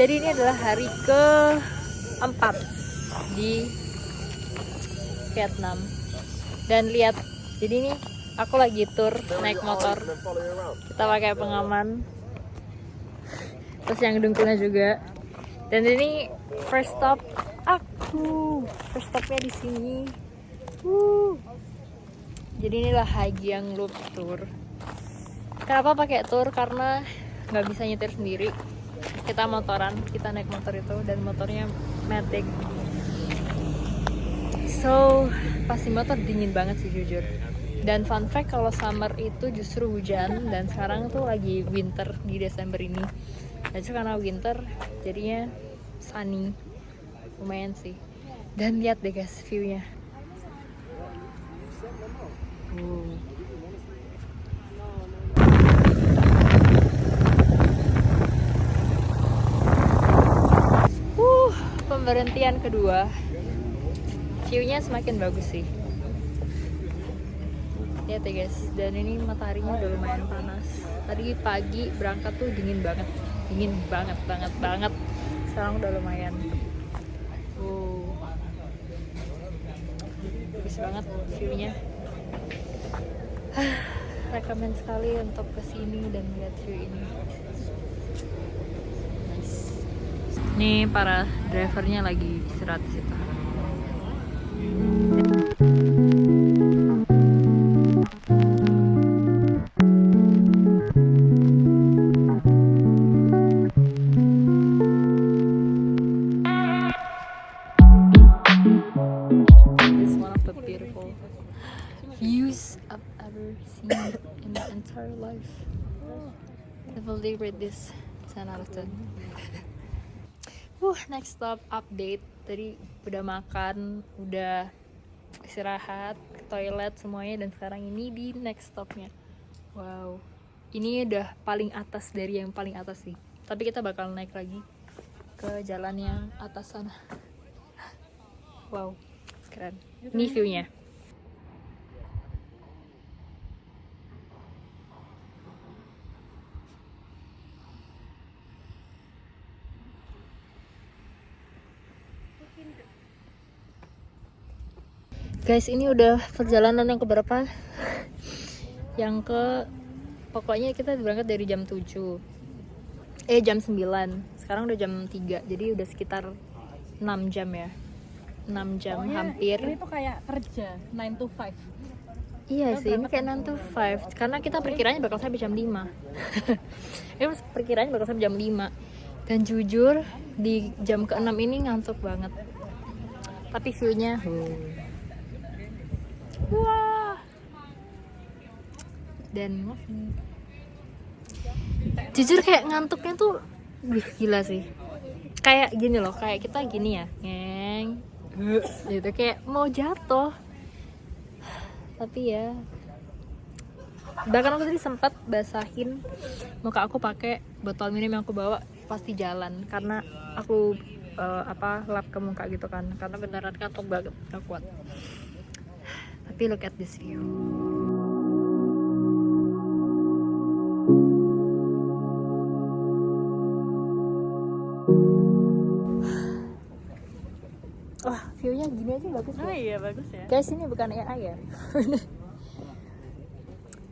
Jadi ini adalah hari ke-4 di Vietnam. Dan lihat, jadi ini aku lagi tur naik motor. Kita pakai pengaman. Terus yang dengkulnya juga. Dan ini first stop aku. First stopnya di sini. Jadi inilah Hajiang Loop Tour. Kenapa pakai tour? Karena nggak bisa nyetir sendiri. Kita motoran, kita naik motor itu dan motornya Matic. So pas di motor dingin banget sih jujur. Dan fun fact kalau summer itu justru hujan dan sekarang tuh lagi winter di Desember ini. Dan justru karena winter jadinya sunny, lumayan sih. Dan lihat deh guys view-nya. Pemberhentian kedua, view-nya semakin bagus sih. Lihat ya guys, dan ini mataharinya udah lumayan panas. Tadi pagi berangkat tuh dingin banget banget. Sekarang udah lumayan. Bagus banget view-nya. Rekomen sekali untuk kesini dan lihat view ini. Nih para drivernya lagi istirahat di situ. This is one of the beautiful views I've ever seen in my entire life. Definitely rate this 10 out of 10. Next stop update. Tadi udah makan, udah istirahat, ke toilet semuanya, dan sekarang ini di next stopnya. Wow, ini udah paling atas dari yang paling atas sih. Tapi kita bakal naik lagi ke jalan yang atas sana. Wow, keren. Ini view-nya. Guys, ini udah perjalanan yang keberapa? Pokoknya kita berangkat dari jam 7. Jam 9. Sekarang udah jam 3. Jadi udah sekitar 6 jam ya. 6 jam hampir. Ini tuh kayak kerja 9 to 5. Iya sih, ini kayak 9 to 5. Karena kita perkiranya bakal sampai jam 5. Ini perkiranya bakal sampai jam 5. Dan jujur di jam ke-6 ini ngantuk banget. Tapi view-nya wah. Dan jujur kayak ngantuknya tuh gila sih. Kayak gini loh, kayak kita gini ya, ngeng gitu, kayak mau jatuh. Tapi ya, bahkan aku tadi sempat basahin muka aku pakai botol minum yang aku bawa pas di jalan, karena aku lap ke muka gitu kan, karena beneran ngantuk banget, gak kuat. Tapi look at this view. Wah, view-nya gini aja bagus ya. Oh iya, bagus ya. Guys, ini bukan AI ya.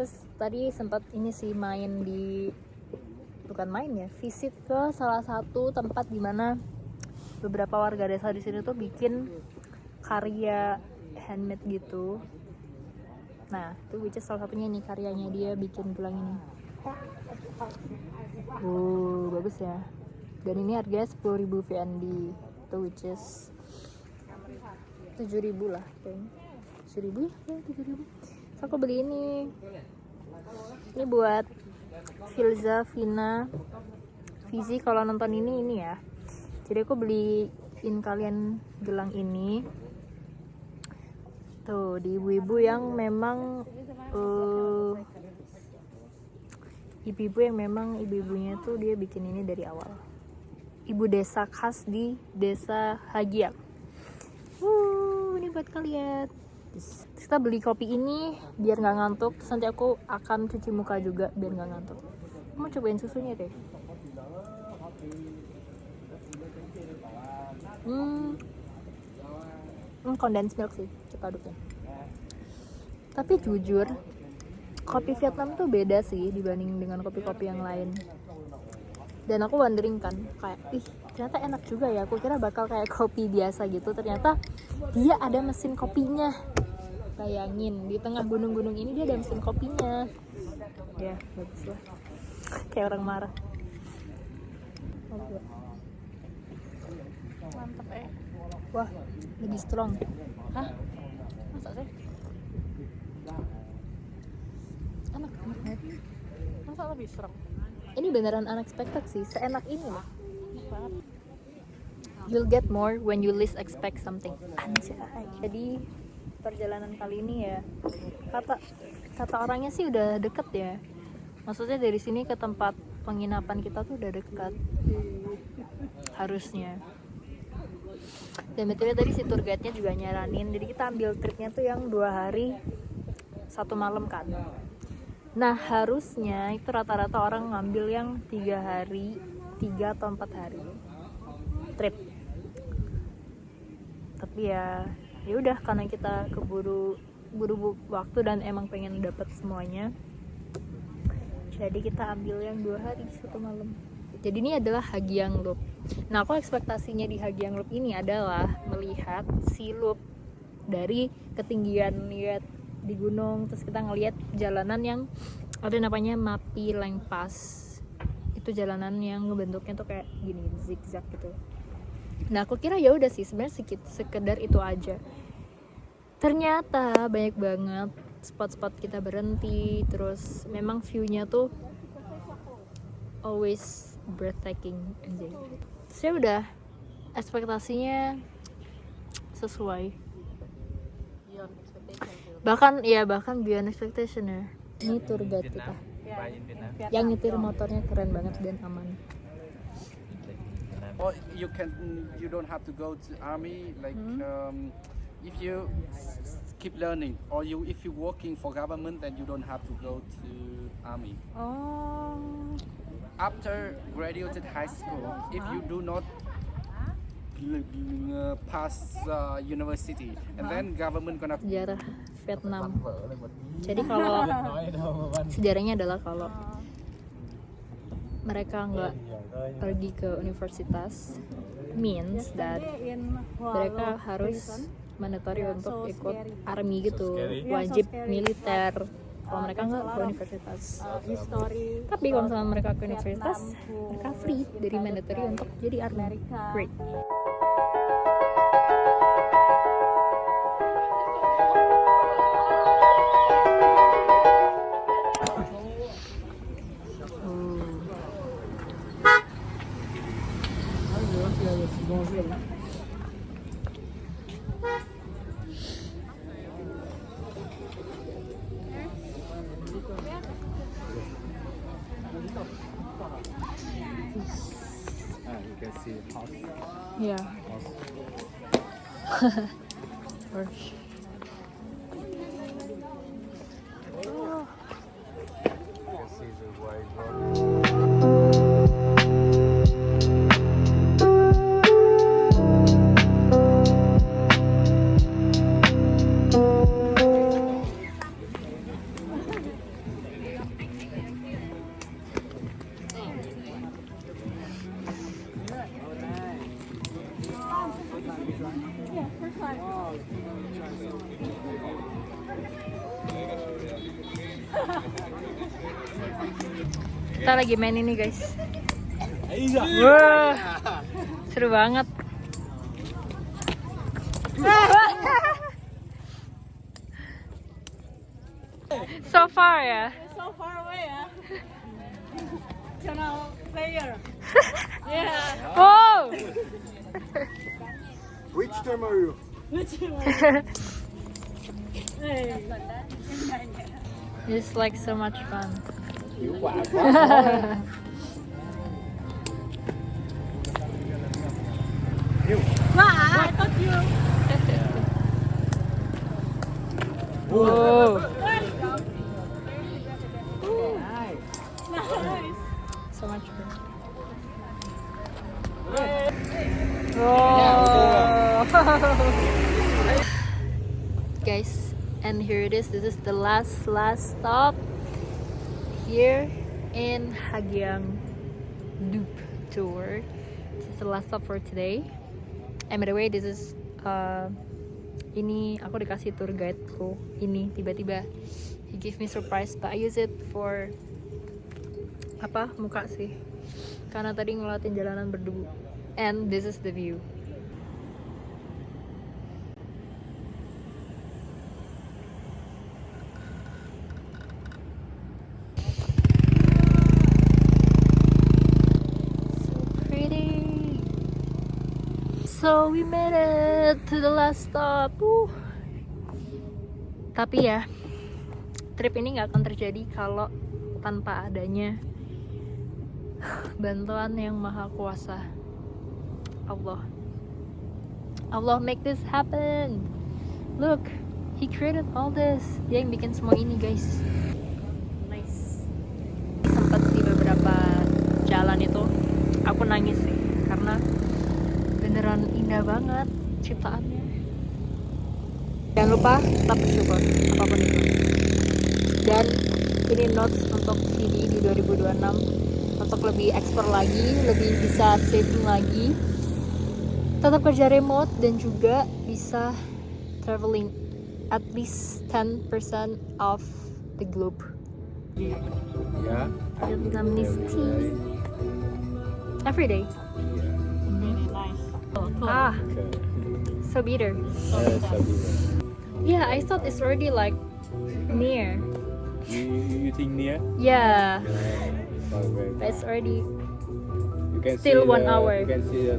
Terus tadi sempat ini sih visit ke salah satu tempat di mana beberapa warga desa di sini tuh bikin karya handmade gitu. Nah, itu which is salah satunya nih karyanya, dia bikin gelang ini. Bagus ya. Dan ini harganya 10.000 VND. Itu which is 7.000 lah kayaknya. 7.000 ya? 7.000. So aku beli ini. Ini buat Filza, Vina, Fizi kalau nonton ini ya. Jadi aku beliin kalian gelang ini. Tuh, di ibu-ibu yang memang ibu-ibunya tuh dia bikin ini dari awal. Ibu desa khas di desa Hajiang. Ini buat kalian. Kita beli kopi ini biar nggak ngantuk. Terus nanti aku akan cuci muka juga biar nggak ngantuk. Mau cobain susunya deh. Condensed milk sih kita aduknya. Tapi jujur kopi Vietnam tuh beda sih dibanding dengan kopi-kopi yang lain. Dan aku wondering kan kayak ternyata enak juga ya. Aku kira bakal kayak kopi biasa gitu, ternyata dia ada mesin kopinya. Bayangin di tengah gunung-gunung ini dia ada mesin kopinya. Ya bagus lah. Kayak orang marah. Mantep Wah lebih strong. Hah? Masa sih? Enak banget. Masa lebih serem? Ini beneran unexpected sih, seenak ini loh. Enak banget. You'll get more when you least expect something. Anjay. Jadi perjalanan kali ini ya, kata orangnya sih udah deket ya. Maksudnya dari sini ke tempat penginapan kita tuh udah dekat. Harusnya. Dan betulnya tadi si tour guide-nya juga nyaranin, jadi kita ambil tripnya tuh yang 2 hari 1 malam kan. Nah harusnya itu rata-rata orang ngambil yang 3 hari 3 atau 4 hari trip. Tapi ya udah karena kita keburu waktu dan emang pengen dapet semuanya, jadi kita ambil yang 2 hari 1 malam. Jadi ini adalah Hagiang Loop. Nah aku ekspektasinya di Hagiang Loop ini adalah melihat si loop dari ketinggian lihat di gunung, terus kita ngelihat jalanan yang ada namanya Mapi Leng Pass. Itu jalanan yang bentuknya tuh kayak gini, zigzag gitu. Nah aku kira ya udah sih sebenarnya sekedar itu aja. Ternyata banyak banget spot-spot kita berhenti, terus memang view-nya tuh always breathtaking anjay. Terus ya udah ekspektasinya sesuai. Beyond expectation. Bahkan beyond expectation ya. Ini tour guide kita. Yang nyetir motornya keren banget dan aman. Or you don't have to go to army like if you keep learning, or if you working for government, then you don't have to go to army. Oh. After graduated high school, if you do not pass university, and then government gonna Sejarah Vietnam. Jadi kalau sejarahnya adalah kalau mereka nggak pergi ke universitas, means that mereka harus mandatory untuk ikut army gitu, wajib militer. Kalau mereka nggak ke universitas. Tapi kalau misalnya mereka ke universitas, mereka free dari mandatory untuk jadi army. Great. you can see house. Yeah. House. Harsh. You can see the wide road. Kita lagi main ini guys. Wah, seru banget. So far ya. So far away, National player. Yeah. Wow. Which team are you? Hey. It's like so much fun. Hiệu quả quá. I thought you. Wow. Nice. So much fun. Wow. And here it is. This is the last stop here in Hagyang Loop tour. This is the last stop for today. And by the way, this is ini aku dikasih tour guideku ini tiba-tiba he give me surprise, but I use it for muka sih, karena tadi ngeliatin jalanan berdebu. And this is the view. So we made it to the last stop. Tapi ya, trip ini nggak akan terjadi kalau tanpa adanya bantuan yang maha kuasa. Allah make this happen. Look, He created all this. Dia yang bikin semua ini, guys. Nice. Sempat di beberapa jalan itu aku nangis sih, karena beneran indah banget ciptaannya. Jangan lupa tetap bersyukur apapun itu. Dan ini notes untuk CD di 2026 untuk lebih explore lagi, lebih bisa saving lagi, tetap kerja remote, dan juga bisa traveling at least 10% of the globe. Yeah. Vietnamese tea every day. Really nice. Ah, so bitter. Yeah, I thought it's already like near. You think near? Yeah, So very but it's already You can still see 1 hour. You can see the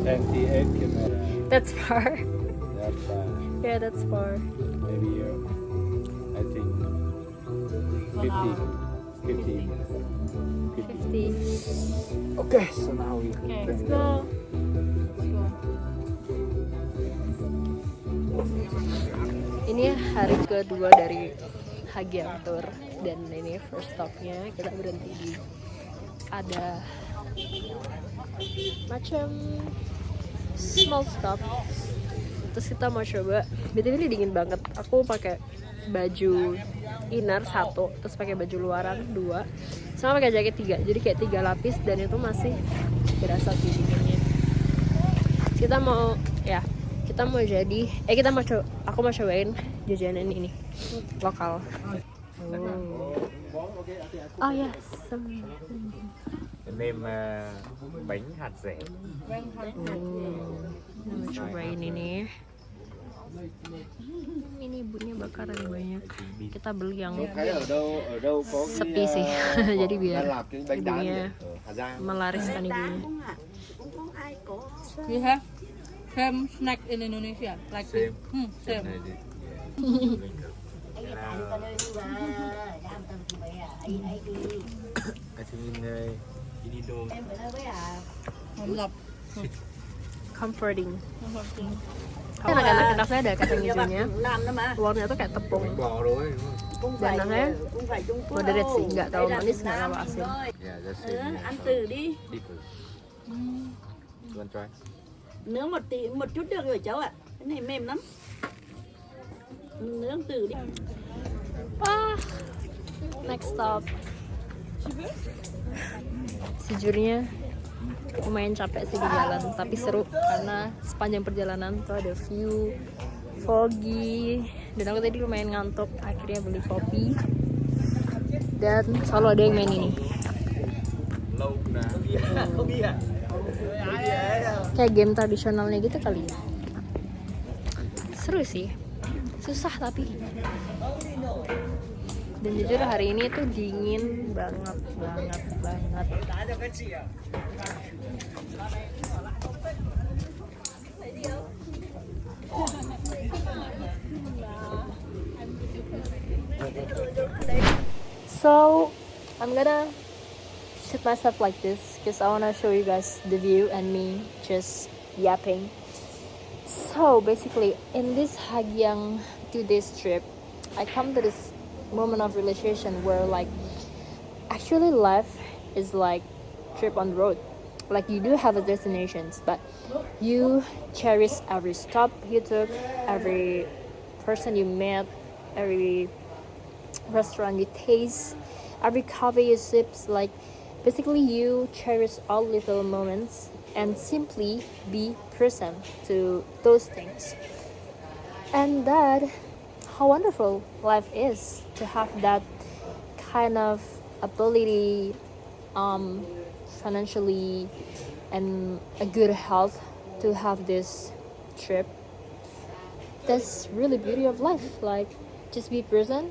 28 kilometers. That's far. That's Yeah, that's far. maybe I think 50. 50. Okay, so now we Okay, Let's go. Ini hari kedua dari Hagyang Tour, dan ini first stopnya kita berhenti di ada macam small stop. Terus kita mau coba, BTW ini dingin banget. Aku pakai baju inner 1, terus pakai baju luaran 2, sama pakai jaket 3. Jadi kayak 3 lapis, dan itu masih berasa sih dinginnya. Kita mau aku mau cobain jajanan ini lokal. Oh yes. name bánh hạt rẻ. Mau cobain ini. Ini ibunya bakaran banyak. Kita beli yang ở đâu có sepi sih. Jadi biar làm cái bánh đá ibunya này ở Hà Giang. melariskan ibunya. You have same snack in Indonesia, like Same. Same. Này thì- I think in Indo. Mantap. Comforting. Anak-anak kita saya ada kacang hijaunya. Luarnya tuh kayak tepung. Bánh bò rồi đúng không? Dan rasanya moderate sih, nggak terlalu manis, nggak terlalu asin. Yeah, that's it. Ăn từ đi. Đi thử. You want try? Nướng một chút được rồi cháu ạ. Cái này mềm lắm. Nướng từ đi. Ah, next stop. Sejujurnya lumayan capek sih di jalan, tapi seru karena sepanjang perjalanan tuh ada view foggy, dan aku tadi lumayan ngantuk. Akhirnya beli kopi, dan selalu ada yang main ini. Kayak game tradisionalnya gitu kali ya. Seru sih, susah tapi. Dan jujur hari ini tuh dingin banget. So I'm gonna sit myself like this because I wanna show you guys the view and me just yapping. So basically, in this Hagyang 2 days trip, I come to this moment of realization where like actually life is like trip on the road. Like you do have a destinations, but you cherish every stop you took, every person you met, every restaurant you taste, every coffee you sip. Like basically you cherish all little moments and simply be present to those things. And that how wonderful life is to have that kind of ability, financially and a good health to have this trip. That's really beauty of life. Like just be present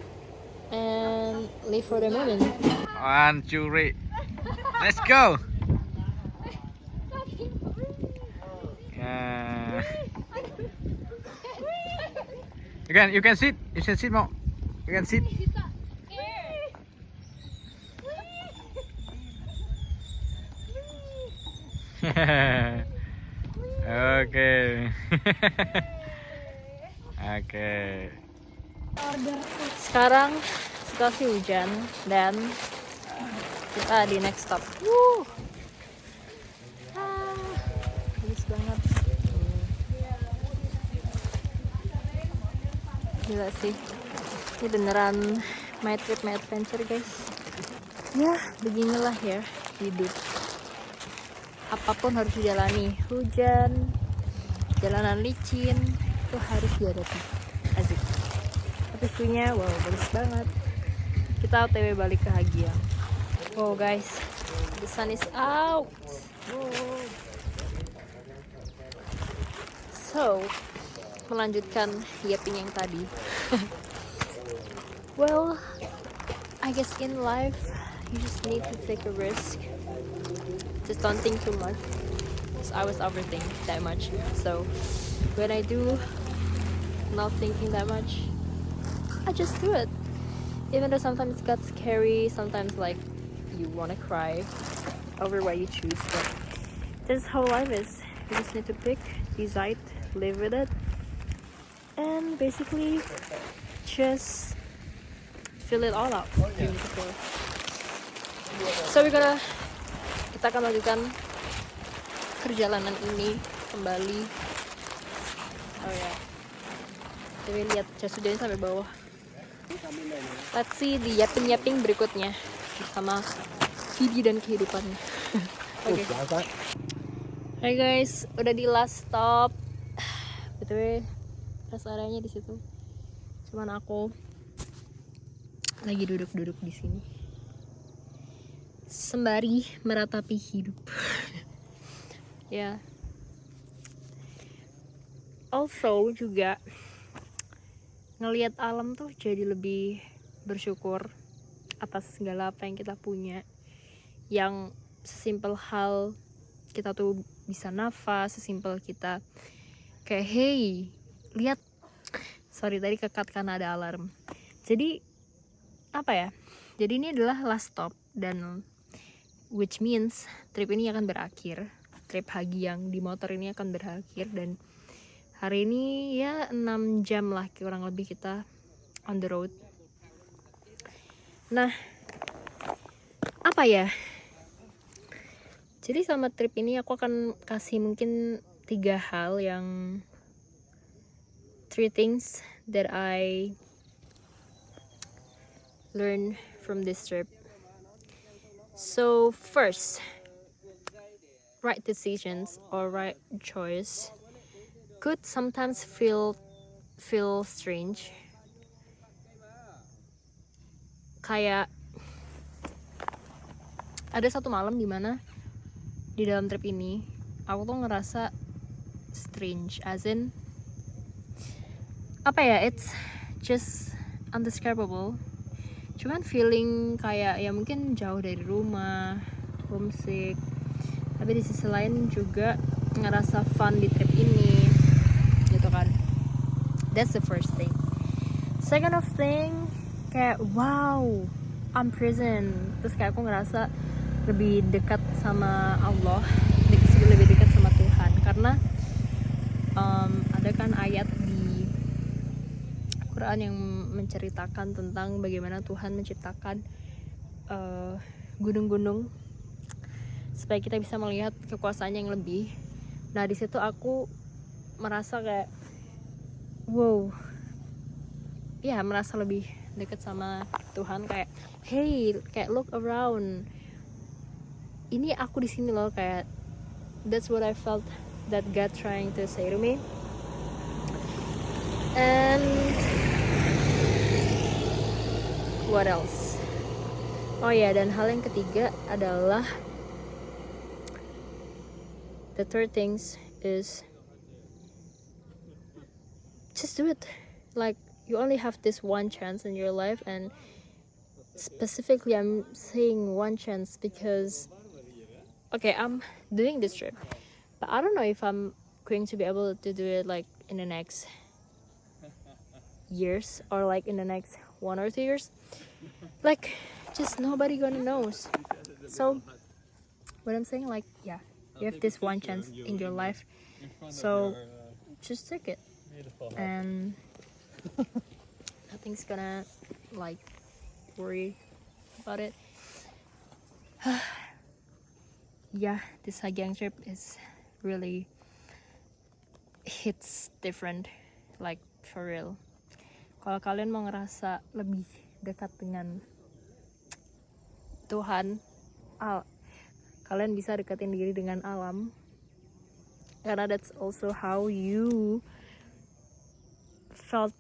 and live for the moment. 1, 2, 3. Let's go. You can sit. You can sit more. You can sit. Okay. Okay. Sekarang situasi hujan dan kita di next stop. Bagus banget. Gila sih. Ini beneran my trip, my adventure guys. Ya, beginilah ya hidup. Apapun harus dijalani. Hujan, jalanan licin, itu harus dihadapi. Asik. Tapi view-nya wow, bagus banget. Kita OTW balik ke Hagiang. Wow guys, the sun is out. Wow. So, melanjutkan yapping yang tadi. Well, I guess in life you just need to take a risk. Just don't think too much. Because I was overthinking that much. So when I do not thinking that much, I just do it. Even though sometimes it got scary, sometimes like you wanna cry over what you choose, but this is how life is. You just need to pick, decide, live with it, and basically just fill it all out. Beautiful. So kita akan lanjutkan perjalanan ini kembali. Oh ya, jadi lihat jas hujannya sampai bawah. Let's see di yapping berikutnya bersama Vidi dan kehidupannya. Oke. Hai guys, udah di last stop. Btw, rest areanya di situ. Cuman aku lagi duduk-duduk di sini sembari meratapi hidup. Ya. Also juga ngelihat alam tuh jadi lebih bersyukur atas segala apa yang kita punya. Yang sesimpel hal kita tuh bisa nafas, sesimpel kita kayak hey, lihat. Sorry tadi kekat karena ada alarm. Jadi apa ya? Jadi ini adalah last stop dan which means trip ini akan berakhir. Trip Hagiang di motor ini akan berakhir dan hari ini ya 6 jam lah kurang lebih kita on the road. Nah, apa ya? Jadi selama trip ini aku akan kasih mungkin 3 hal yang 3 things that I learn from this trip. So first, right decisions or right choice could sometimes feel strange. Kayak ada satu malam dimana di dalam trip ini aku tuh ngerasa strange, as in apa ya, it's just undescribable. Cuman feeling kayak ya mungkin jauh dari rumah, homesick. Tapi di sisi lain juga ngerasa fun di trip ini, gitu kan. That's the first thing. Second of thing, kayak wow, I'm present. Terus kayak aku ngerasa lebih dekat sama Allah, lebih dekat sama Tuhan. Karena ada kan ayat di Quran yang menceritakan tentang bagaimana Tuhan menciptakan gunung-gunung supaya kita bisa melihat kekuasaannya yang lebih. Nah di situ aku merasa kayak wow, ya merasa lebih dekat sama Tuhan, kayak hey, kayak look around, ini aku di sini loh, kayak that's what I felt that God trying to say to me. And what else? Oh ya, dan hal yang ketiga adalah the third things is just do it. Like, you only have this one chance in your life, and specifically I'm saying one chance because okay, I'm doing this trip, but I don't know if I'm going to be able to do it like in the next years or like in the next 1 or 2 years. Like, just nobody gonna knows. So what I'm saying, like, yeah, you have this one chance in your life, so just take it, and nothing's gonna like worry about it. Yeah, this Hagyang trip is really hits different, like for real. Kalau kalian mau ngerasa lebih dekat dengan Tuhan, kalian bisa deketin diri dengan alam, karena that's also how you felt,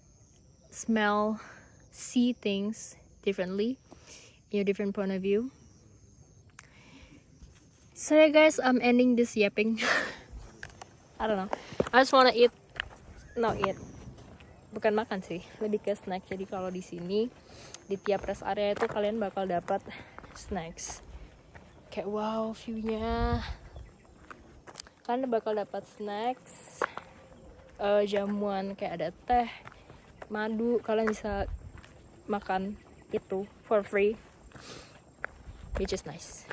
smell, see things differently, in a different point of view. So yeah guys, I'm ending this yapping. I don't know, I just wanna eat, bukan makan sih, lebih ke snack. Jadi kalau di sini di tiap rest area itu kalian bakal dapat snacks. Kayak wow, view-nya. Kalian bakal dapat snacks, jamuan, kayak ada teh, madu. Kalian bisa makan itu for free, which is nice.